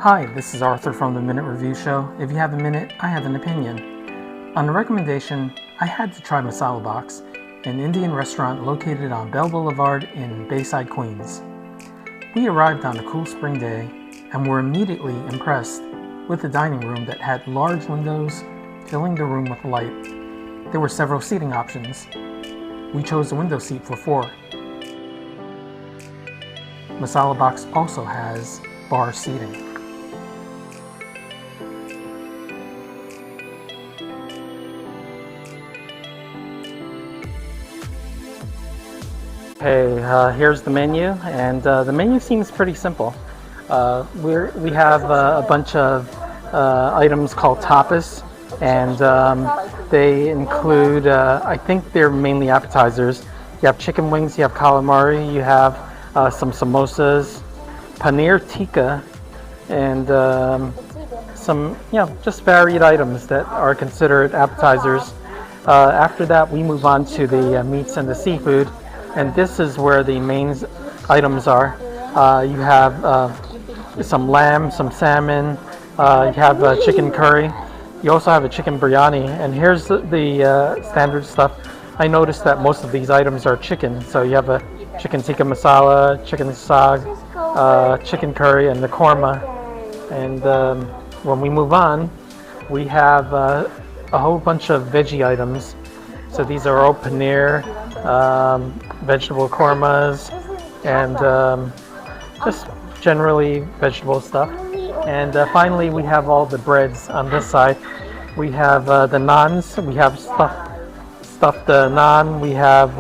Hi, this is Arthur from the Minute Review Show. If you have a minute, I have an opinion. On a recommendation, I had to try Masala Box, an Indian restaurant located on Blvd in Bayside, Queens. We arrived on a cool spring day and were immediately impressed with the dining room that had large windows filling the room with light. There were several seating options. We chose the window seat for 4. Masala Box also has bar seating. Okay, here's the menu, and the menu seems pretty simple. We have a bunch of items called tapas, and they include, I think they're mainly appetizers. You have chicken wings, you have calamari, you have some samosas, paneer tikka, and some, just varied items that are considered appetizers. After that, we move on to the meats and the seafood. And this is where the main items are. You have some lamb, some salmon, you have chicken curry. You also have a chicken biryani. And here's the standard stuff. I noticed that most of these items are chicken. So you have a chicken tikka masala, chicken soag, chicken curry, and the korma. And when we move on, we have a whole bunch of veggie items. So these are all paneer, vegetable kormas, and just generally vegetable stuff. And finally, we have all the breads on this side. We have the naans, we have stuffed naan, we have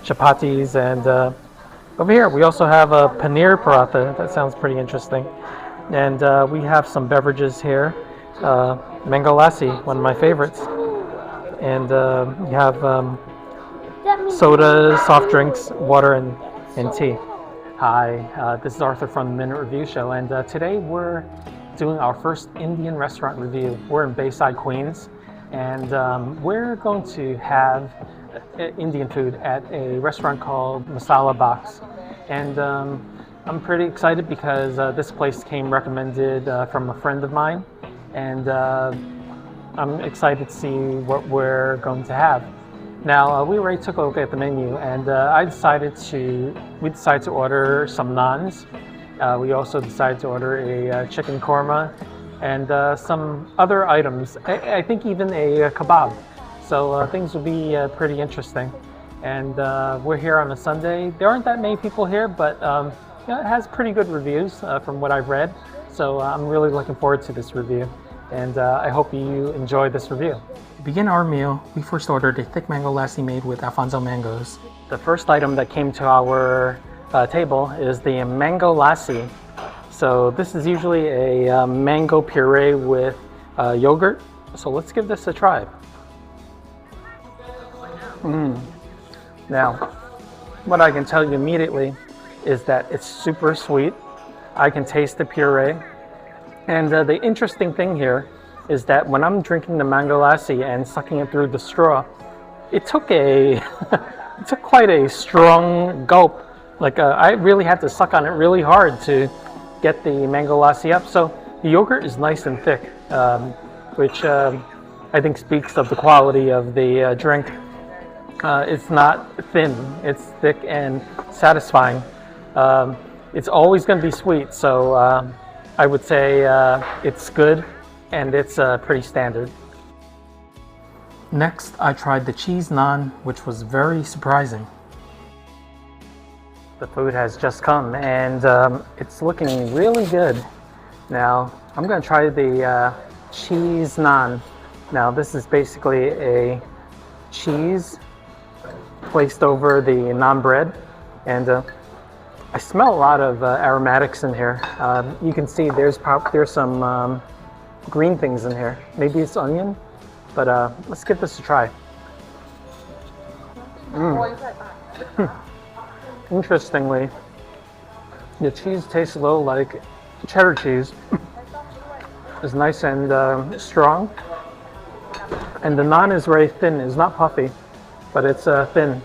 chapatis, and over here we also have a paneer paratha. That sounds pretty interesting. And we have some beverages here. Mango lassi, one of my favorites. And you have sodas, soft drinks, water, and tea. Hi, this is Arthur from the Minute Review Show, and today we're doing our first Indian restaurant review. We're in Bayside, Queens, and we're going to have Indian food at a restaurant called Masala Box. And I'm pretty excited because this place came recommended from a friend of mine, and I'm excited to see what we're going to have. Now, we already took a look at the menu, and we decided to order some naans. We also decided to order a chicken korma and some other items. I think even a kebab. So things will be pretty interesting. And we're here on a Sunday. There aren't that many people here, but it has pretty good reviews from what I've read. So I'm really looking forward to this review. And I hope you enjoy this review. To begin our meal, we first ordered a thick mango lassi made with Alfonso mangoes. The first item that came to our table is the mango lassi. So this is usually a mango puree with yogurt. So let's give this a try. Now, what I can tell you immediately is that it's super sweet. I can taste the puree. And the interesting thing here is that when I'm drinking the mango lassi and sucking it through the straw, it took it took quite a strong gulp. Like I really had to suck on it really hard to get the mango lassi up. So the yogurt is nice and thick, which I think speaks of the quality of the drink. It's not thin, it's thick and satisfying. It's always going to be sweet, so I would say it's good, and it's pretty standard. Next, I tried the cheese naan, which was very surprising. The food has just come, and it's looking really good. Now, I'm going to try the cheese naan. Now, this is basically a cheese placed over the naan bread, and I smell a lot of aromatics in here. You can see there's some green things in here. Maybe it's onion, but let's give this a try. Interestingly, the cheese tastes a little like cheddar cheese. It's nice and strong, and the naan is very thin. It's not puffy, but it's thin.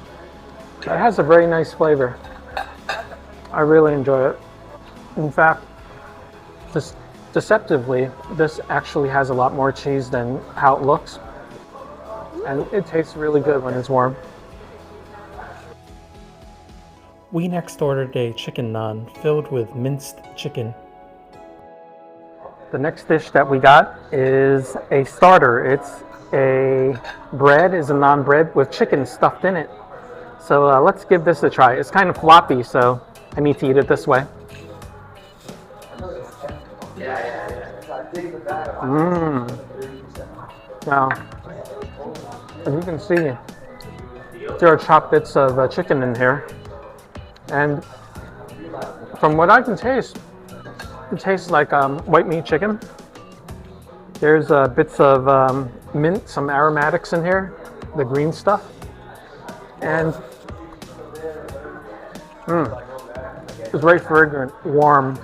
It has a very nice flavor. I really enjoy it. In fact, just deceptively, this actually has a lot more cheese than how it looks. And it tastes really good when it's warm. We next ordered a chicken naan filled with minced chicken. The next dish that we got is a starter. It's a naan bread with chicken stuffed in it. So let's give this a try. It's kind of floppy, so I need to eat it this way. Now, as you can see, there are chopped bits of chicken in here. And from what I can taste, it tastes like white meat chicken. There's bits of mint, some aromatics in here, the green stuff. And it's very fragrant, warm.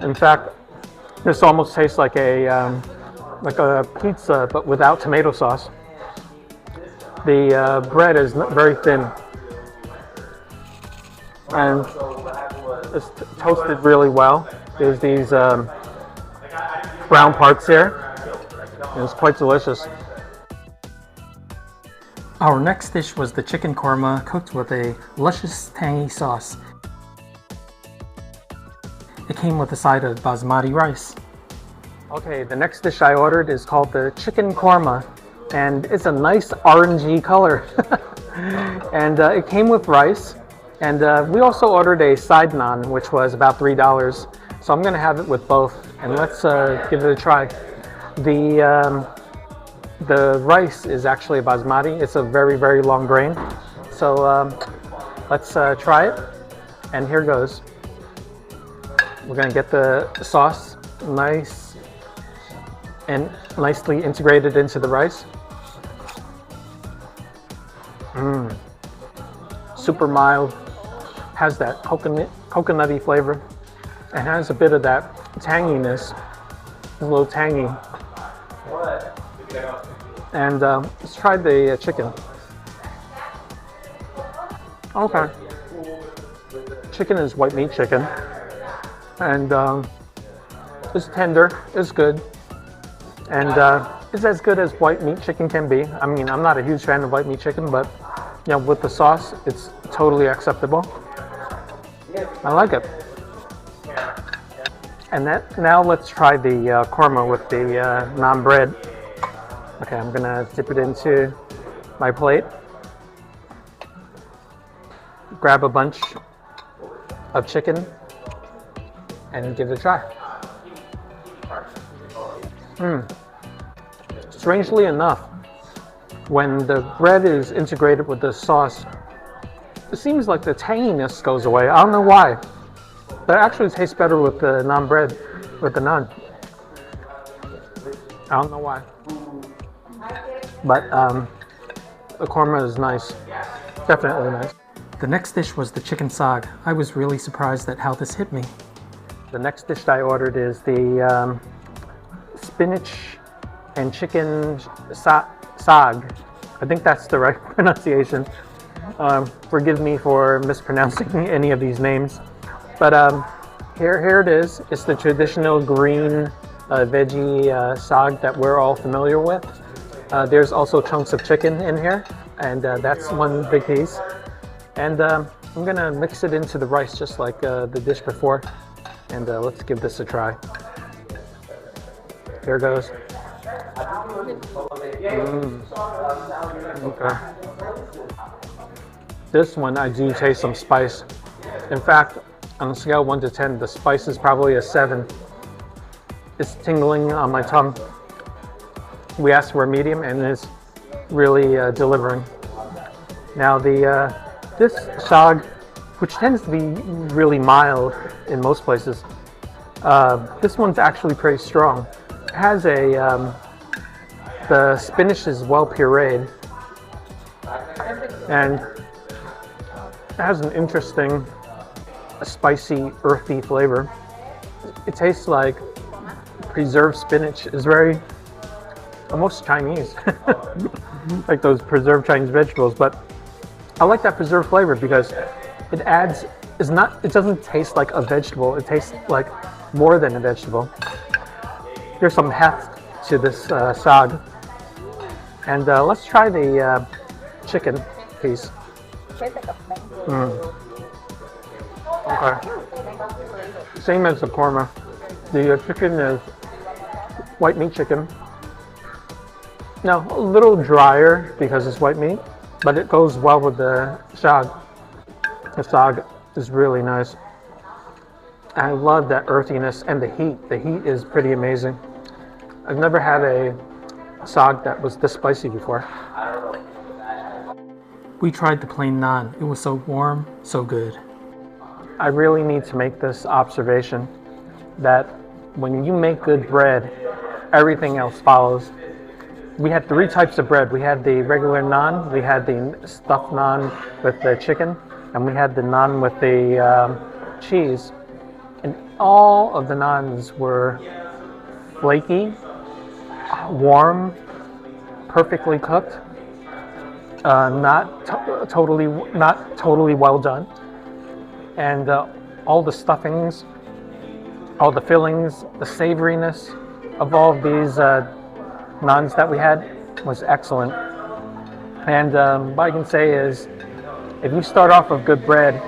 In fact, this almost tastes like a pizza, but without tomato sauce. The bread is very thin, and it's toasted really well. There's these brown parts here, and it's quite delicious. Our next dish was the chicken korma cooked with a luscious tangy sauce. It came with a side of basmati rice. Okay, the next dish I ordered is called the chicken korma, and it's a nice orangey color. And it came with rice, and we also ordered a side naan, which was about $3. So I'm going to have it with both, and let's give it a try. The rice is actually a basmati. It's a very, very long grain. So let's try it, and here goes. We're going to get the sauce nice and nicely integrated into the rice. Super mild, has that coconutty flavor, and has a bit of that tanginess. It's a little tangy. And let's try the chicken. Okay. Chicken is white meat chicken. And it's tender, it's good. And it's as good as white meat chicken can be. I mean, I'm not a huge fan of white meat chicken, but you know, with the sauce, it's totally acceptable. I like it. And now let's try the korma with the naan bread. Okay, I'm gonna dip it into my plate. Grab a bunch of chicken and give it a try. Strangely enough, when the bread is integrated with the sauce, it seems like the tanginess goes away. I don't know why, but it actually tastes better with the naan bread, with the naan. I don't know why. But the korma is nice, definitely nice. The next dish was the chicken soag. I was really surprised at how this hit me. The next dish I ordered is the spinach and chicken soag. I think that's the right pronunciation. Forgive me for mispronouncing any of these names. But here it is. It's the traditional green veggie soag that we're all familiar with. There's also chunks of chicken in here, and that's one big piece. And I'm gonna mix it into the rice just like the dish before. And let's give this a try. Here goes. Okay. This one, I do taste some spice. In fact, on a scale of 1 to 10, the spice is probably a 7. It's tingling on my tongue. We asked for a medium, and it's really delivering. Now this soag, which tends to be really mild in most places, this one's actually pretty strong. It has the spinach is well pureed, and it has an interesting, spicy, earthy flavor. It tastes like preserved spinach. It's very almost Chinese, like those preserved Chinese vegetables. But I like that preserved flavor because it adds. It doesn't taste like a vegetable. It tastes like more than a vegetable. There's some heft to this soag. And let's try the chicken piece. Okay. Same as the korma. The chicken is white meat chicken. Now, a little drier because it's white meat, but it goes well with the soag. The soag is really nice. I love that earthiness and the heat. The heat is pretty amazing. I've never had a soag that was this spicy before. We tried the plain naan. It was so warm, so good. I really need to make this observation that when you make good bread, everything else follows. We had 3 types of bread. We had the regular naan, we had the stuffed naan with the chicken, and we had the naan with the cheese. And all of the naans were flaky, warm, perfectly cooked, not totally well done, and all the stuffings, all the fillings, the savoriness of all of these naans that we had was excellent. And what I can say is, if you start off with good bread,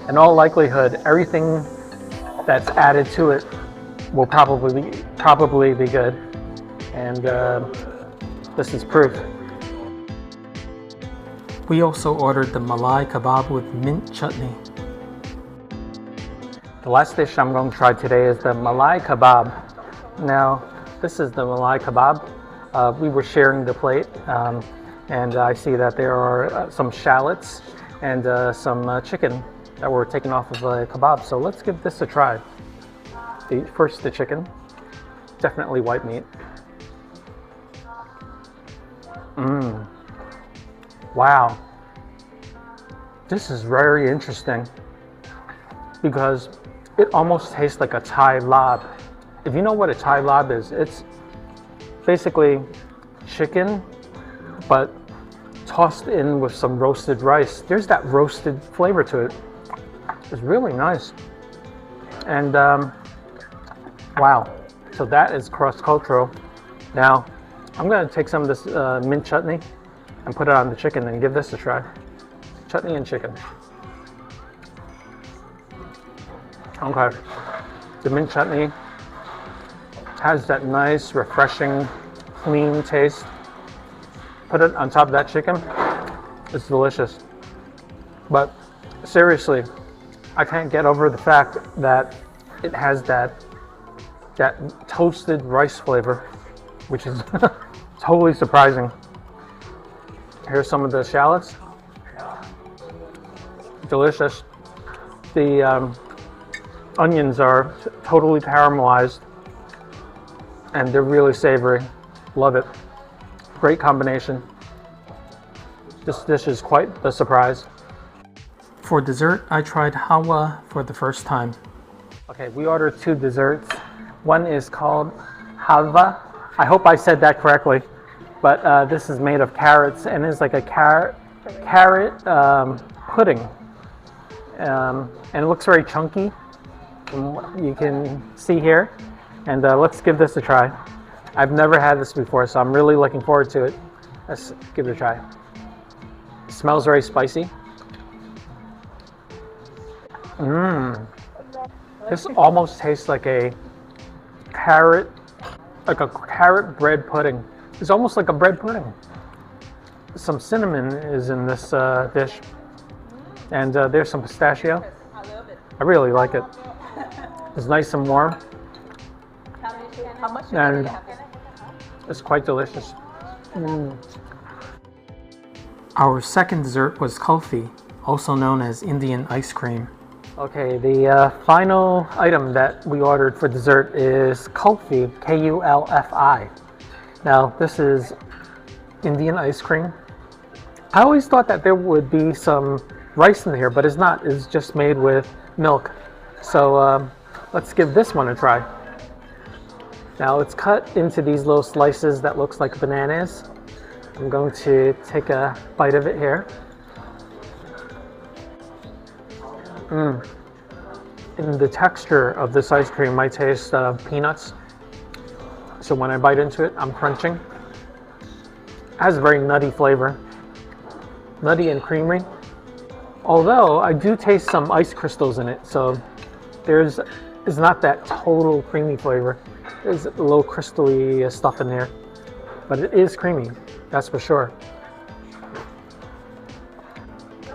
in all likelihood, everything that's added to it will probably be good. And this is proof. We also ordered the Malay Kebab with mint chutney. The last dish I'm going to try today is the Malay Kebab. Now, this is the Malay Kebab. We were sharing the plate, and I see that there are some shallots and some chicken that were taken off of a kebab. So let's give this a try. First, the chicken. Definitely white meat. Wow. This is very interesting because it almost tastes like a Thai lob. If you know what a Thai lob is, it's basically chicken, but tossed in with some roasted rice. There's that roasted flavor to it. It's really nice. And wow, so that is cross-cultural. Now, I'm gonna take some of this mint chutney and put it on the chicken and give this a try. Chutney and chicken. Okay, the mint chutney has that nice, refreshing, clean taste. Put it on top of that chicken. It's delicious. But seriously, I can't get over the fact that it has that toasted rice flavor, which is totally surprising. Here's some of the shallots. Delicious. The onions are totally caramelized and they're really savory. Love it. Great combination. This dish is quite the surprise. For dessert, I tried Halva for the first time. Okay, we ordered 2 desserts. One is called Halva. I hope I said that correctly, but this is made of carrots and is like a carrot pudding. And it looks very chunky, from what you can see here. And let's give this a try. I've never had this before, so I'm really looking forward to it. Let's give it a try. It smells very spicy. This almost tastes like a carrot bread pudding. It's almost like a bread pudding. Some cinnamon is in this dish, and there's some pistachio. I really like it. It's nice and warm, and it's quite delicious. Our second dessert was kulfi, also known as Indian ice cream. Okay, the final item that we ordered for dessert is kulfi, K-U-L-F-I. Now, this is Indian ice cream. I always thought that there would be some rice in here, but it's not. It's just made with milk. So let's give this one a try. Now, it's cut into these little slices that looks like bananas. I'm going to take a bite of it here. in the texture of this ice cream, I taste peanuts. So when I bite into it, I'm crunching. It has a very nutty flavor, nutty and creamy. Although I do taste some ice crystals in it, so there's not that total creamy flavor. There's a little crystally stuff in there, but it is creamy, that's for sure.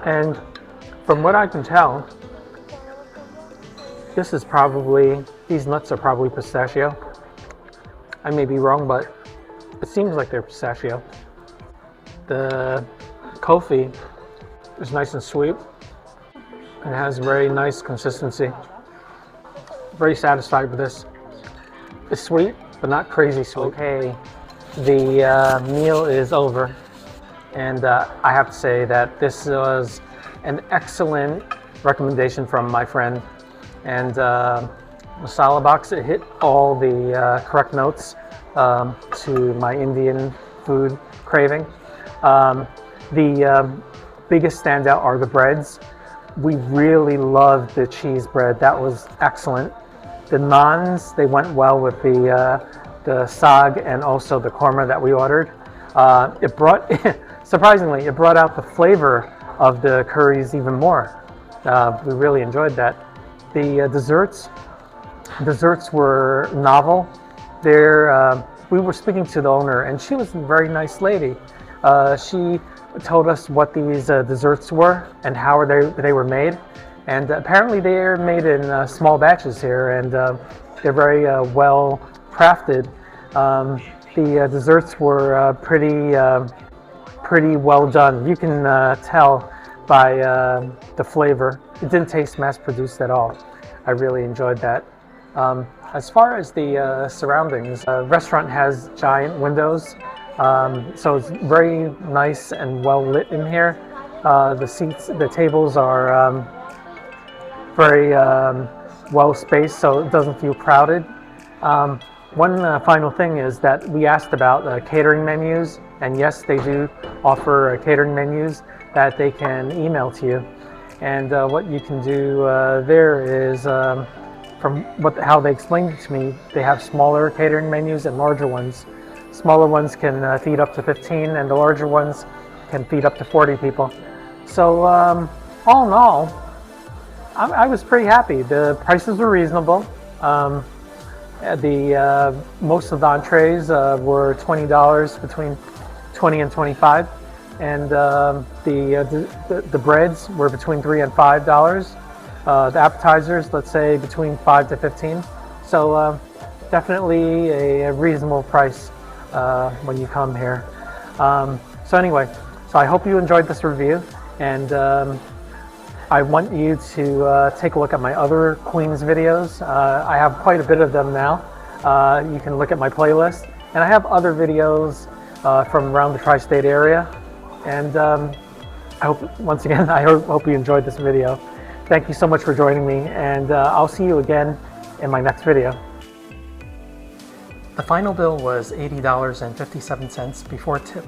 And from what I can tell, this is probably, these nuts are probably pistachio. I may be wrong, but it seems like they're pistachio. The coffee is nice and sweet and has very nice consistency. Very satisfied with this. It's sweet, but not crazy sweet. Okay, the meal is over, and I have to say that this was an excellent recommendation from my friend. And Masala Box, it hit all the correct notes to my Indian food craving. The biggest standout are the breads. We really loved the cheese bread. That was excellent. The naans, they went well with the soag and also the korma that we ordered. It brought, surprisingly, it brought out the flavor of the curries even more. We really enjoyed that. The desserts were novel. We were speaking to the owner, and she was a very nice lady. She told us what these desserts were and how they were made. And apparently they are made in small batches here, and they're very well crafted. The desserts were pretty well done. You can tell by the flavor. It didn't taste mass-produced at all. I really enjoyed that. As far as the surroundings, the restaurant has giant windows, so it's very nice and well lit in here. The tables are very well spaced, so it doesn't feel crowded. One final thing is that we asked about catering menus, and yes, they do offer catering menus that they can email to you. And what you can do there is, from how they explained it to me, they have smaller catering menus and larger ones. Smaller ones can feed up to 15, and the larger ones can feed up to 40 people. So all in all, I was pretty happy. The prices were reasonable. Most of the entrees were $20, between 20 and 25, and the breads were between $3 and $5. The appetizers, let's say, between 5 to 15. So definitely a reasonable price when you come here. So anyway, I hope you enjoyed this review, and I want you to take a look at my other Queens videos. I have quite a bit of them now. You can look at my playlist, and I have other videos from around the tri-state area. And I hope, once again, I hope you enjoyed this video. Thank you so much for joining me, and I'll see you again in my next video. The final bill was $80.57 before tip.